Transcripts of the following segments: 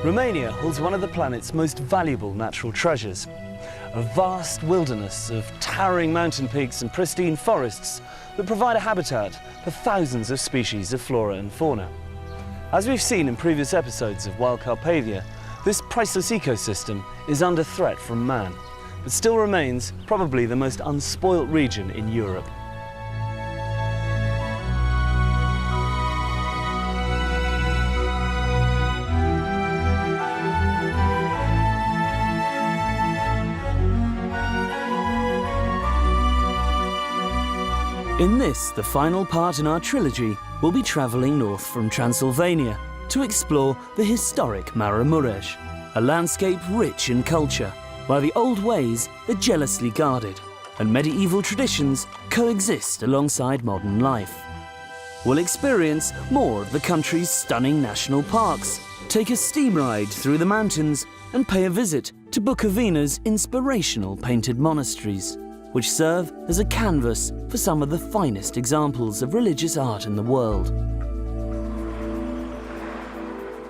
Romania holds one of the planet's most valuable natural treasures. A vast wilderness of towering mountain peaks and pristine forests that provide a habitat for thousands of species of flora and fauna. As we've seen in previous episodes of Wild Carpathia, this priceless ecosystem is under threat from man, but still remains probably the most unspoilt region in Europe. In this, the final part in our trilogy, we'll be travelling north from Transylvania to explore the historic Mare Mureș, a landscape rich in culture, where the old ways are jealously guarded and medieval traditions coexist alongside modern life. We'll experience more of the country's stunning national parks, take a steam ride through the mountains and pay a visit to Bukovina's inspirational painted monasteries, which serve as a canvas for some of the finest examples of religious art in the world.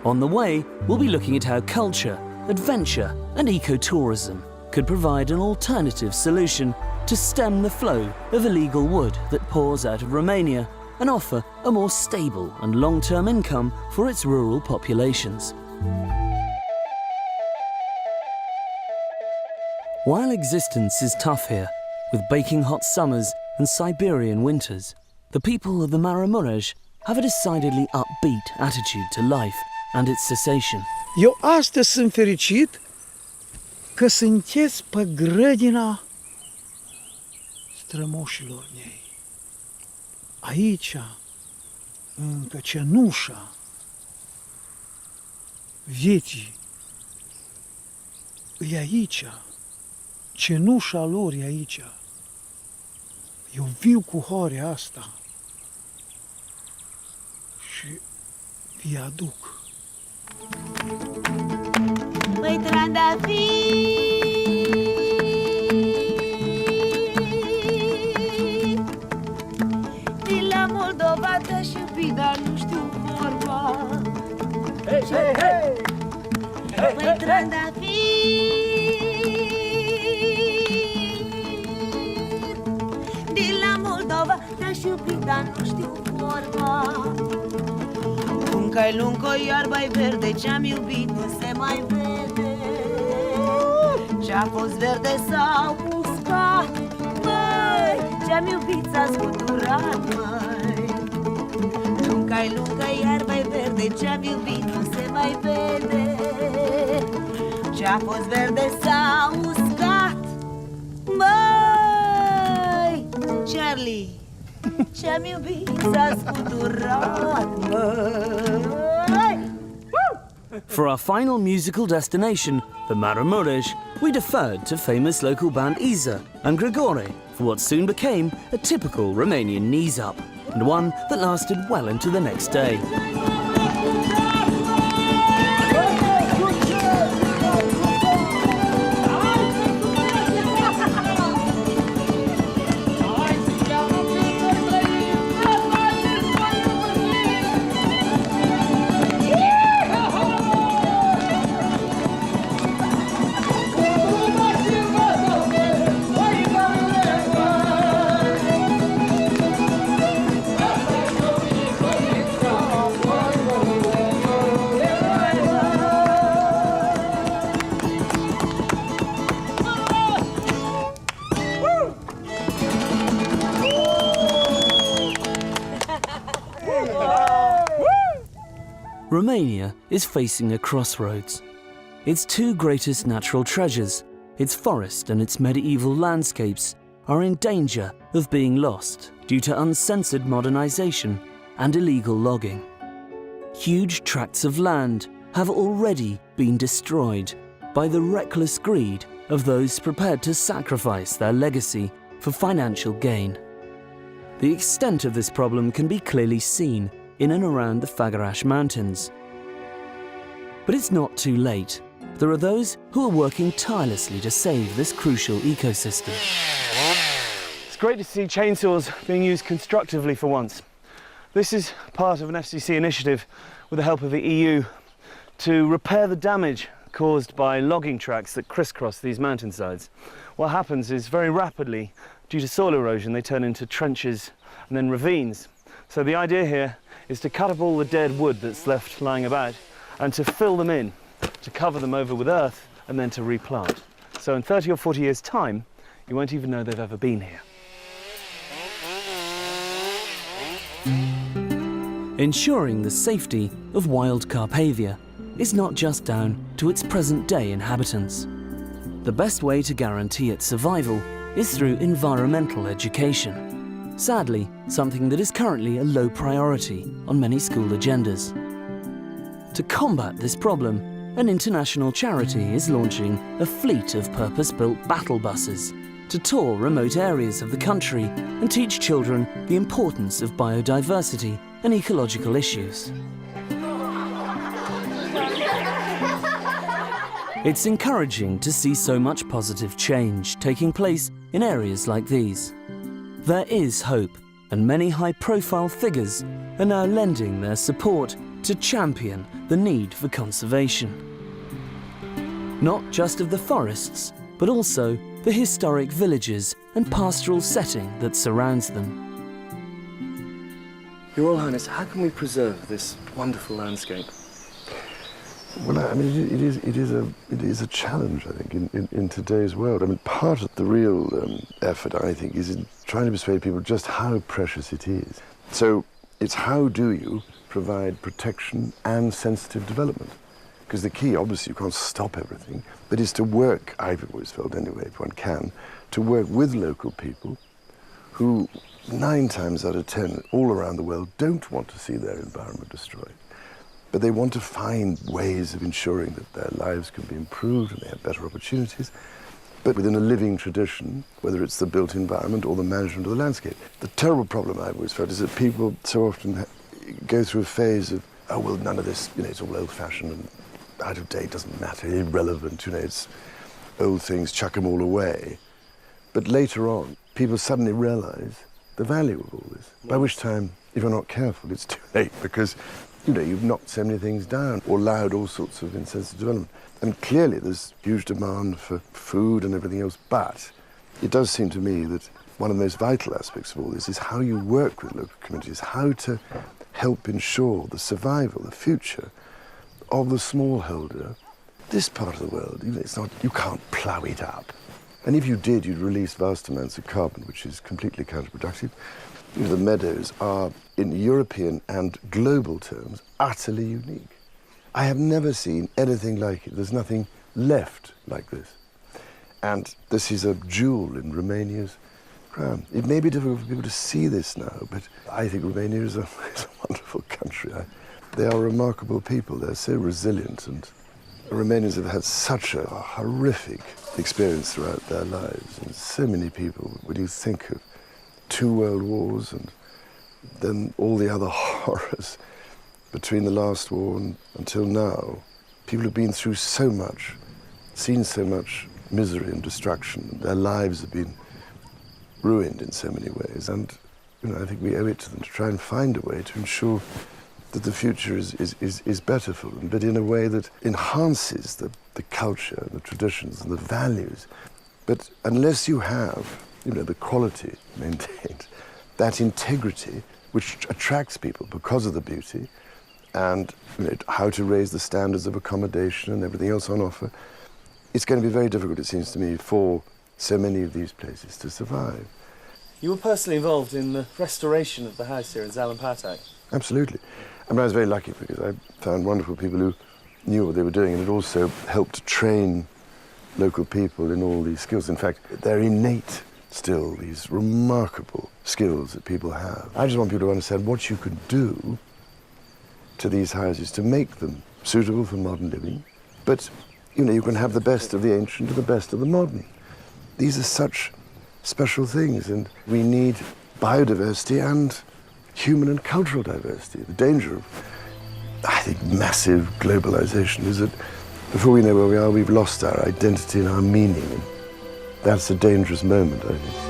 On the way, we'll be looking at how culture, adventure and ecotourism could provide an alternative solution to stem the flow of illegal wood that pours out of Romania and offer a more stable and long-term income for its rural populations. While existence is tough here, with baking hot summers and Siberian winters, the people of the Mare Mureș have a decidedly upbeat attitude to life and its cessation. Eu astăzi sunt fericit că sunteți pe grădina strămoșilor mei. Aici, încă cenușa vieții e aici, cenușa lor e aici. Eu viu cu horea asta și vi aduc. Măi trandafiri, din la Moldova te-aș iubi, dar nu știu vorba. Hei, hei, hei! Măi trandafiri, din la Moldova te-aș iubi, dar nu știu vorba. Lunca-i luncă, iarba-i verde, ce-am iubit nu se mai vede. Ce-a fost verde s-a uscat, măi, ce-am iubit s-a scuturat, măi. Lunca-i luncă, iarba-i verde, ce-am iubit nu se mai vede. Ce-a fost verde s-a uscat, măi, Charlie. Ce-am iubit s-a scuturat, măi. For our final musical destination, the Mare Mureș, we deferred to famous local band Iza and Grigore for what soon became a typical Romanian knees-up, and one that lasted well into the next day. Romania is facing a crossroads. Its two greatest natural treasures, its forest and its medieval landscapes, are in danger of being lost due to uncensored modernization and illegal logging. Huge tracts of land have already been destroyed by the reckless greed of those prepared to sacrifice their legacy for financial gain. The extent of this problem can be clearly seen in and around the Făgăraș Mountains. But it's not too late. There are those who are working tirelessly to save this crucial ecosystem. It's great to see chainsaws being used constructively for once. This is part of an FCC initiative with the help of the EU to repair the damage caused by logging tracks that crisscross these mountainsides. What happens is very rapidly, due to soil erosion, they turn into trenches and then ravines. So the idea here is to cut up all the dead wood that's left lying about and to fill them in, to cover them over with earth and then to replant. So in 30 or 40 years' time, you won't even know they've ever been here. Ensuring the safety of wild Carpathia is not just down to its present-day inhabitants. The best way to guarantee its survival is through environmental education. Sadly, something that is currently a low priority on many school agendas. To combat this problem, an international charity is launching a fleet of purpose-built battle buses to tour remote areas of the country and teach children the importance of biodiversity and ecological issues. It's encouraging to see so much positive change taking place in areas like these. There is hope, and many high-profile figures are now lending their support to champion the need for conservation. Not just of the forests, but also the historic villages and pastoral setting that surrounds them. Your Royal Highness, how can we preserve this wonderful landscape? Well, I mean, it is a challenge, I think, in today's world. I mean, part of the real effort, I think, is in trying to persuade people just how precious it is. So it's how do you provide protection and sensitive development? Because the key, obviously, you can't stop everything, but is to work, I've always felt anyway, if one can, to work with local people who 9 times out of 10 all around the world don't want to see their environment destroyed. But they want to find ways of ensuring that their lives can be improved and they have better opportunities, but within a living tradition, whether it's the built environment or the management of the landscape. The terrible problem I've always felt is that people so often go through a phase of, oh, well, none of this, it's all old-fashioned and out of date, doesn't matter, irrelevant, it's old things, chuck them all away. But later on, people suddenly realize the value of all this, by which time, if you're not careful, it's too late because you've knocked so many things down or allowed all sorts of insensitive development. And clearly there's huge demand for food and everything else, but it does seem to me that one of the most vital aspects of all this is how you work with local communities, how to help ensure the survival, the future of the smallholder. This part of the world, you can't plough it up. And if you did, you'd release vast amounts of carbon, which is completely counterproductive. The meadows are, in European and global terms, utterly unique. I have never seen anything like it. There's nothing left like this. And this is a jewel in Romania's crown. It may be difficult for people to see this now, but I think Romania is a wonderful country. They are remarkable people. They're so resilient, and Romanians have had such a horrific experience throughout their lives. And so many people, when you think of 2 world wars and then all the other horrors between the last war and until now, people have been through so much, seen so much misery and destruction. Their lives have been ruined in so many ways. And I think we owe it to them to try and find a way to ensure that the future is better for them, but in a way that enhances the culture, the traditions, and the values. But unless you have, the quality maintained, that integrity which attracts people because of the beauty, and how to raise the standards of accommodation and everything else on offer, it's going to be very difficult, it seems to me, for so many of these places to survive. You were personally involved in the restoration of the house here in Zalampatak. Absolutely. I was very lucky because I found wonderful people who knew what they were doing, and it also helped train local people in all these skills. In fact, they're innate still, these remarkable skills that people have. I just want people to understand what you could do to these houses to make them suitable for modern living, but you can have the best of the ancient and the best of the modern. These are such special things, and we need biodiversity and human and cultural diversity. The danger of, I think, massive globalization is that before we know where we are, we've lost our identity and our meaning. And that's a dangerous moment, I think.